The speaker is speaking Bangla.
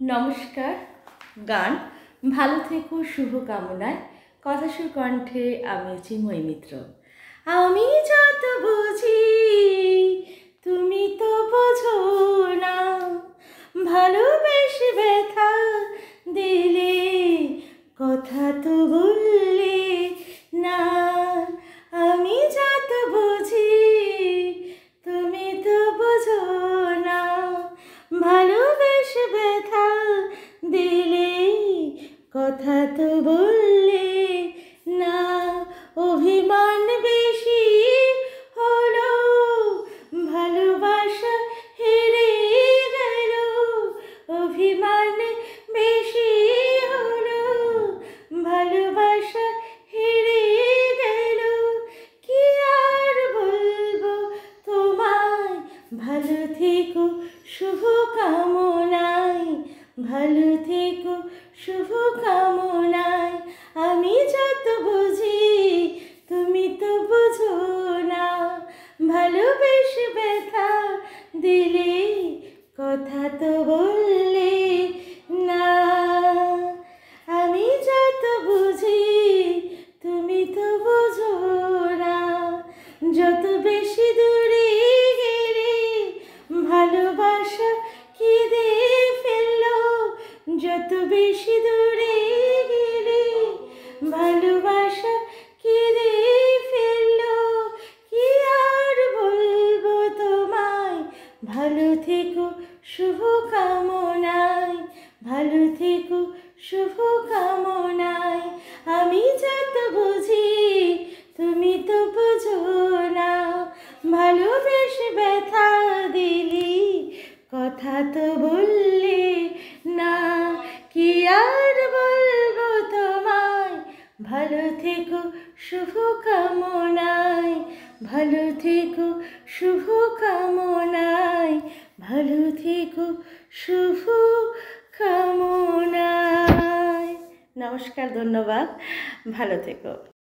নমস্কার। গান ভালো থেকো শুভকামনায় কথাসুর কণ্ঠে আমি চিন্ময়ী মিত্র। আমি যত বুঝি তুমি তো বোঝো না, ভালোবেসে ব্যথা দিলে কথা তো বললে না। আমি যত বুঝি তুমি তো বোঝো না, ভালোবেসে ব্যথা দিলে কথা তো বললে না। অভিমান বেশি হলো, ভালোবাসা হেরে গেল। অভিমান বেশি হলো, ভালোবাসা হেরে গেল। কি আর বলবো তোমায়, ভালো থেকো শুভকামনায়, ভালো থেকো শুভকামনায়। আমি যত বুঝি তুমি তো বুঝো না, ভালোবেসে ব্যথা দিলে কথা তো বললে না। আমি যত বুঝি তুমি তো বুঝো না, যত বেশি দূরে গেলে ভালোবাসা কেঁদে ফেললো। যত বেশি দূরে গেলে ভালোবাসা কেঁদে ফেললো। কি আর বলবো তোমায়, ভালো থেকো শুভকামনায়, ভালো থেকো শুভকামনায়। আমি যত বুঝি তুমি তো বুঝো না, ভালোবেসে ব্যথা দিলি কথা তো বললে না। কি আর বলবো তোমায়, ভালো থেকো শুভকামনায়, ভালো থেকো শুভকামনায়, ভালো থেকো শুভকামনায়। নমস্কার, ধন্যবাদ, ভালো থেকো।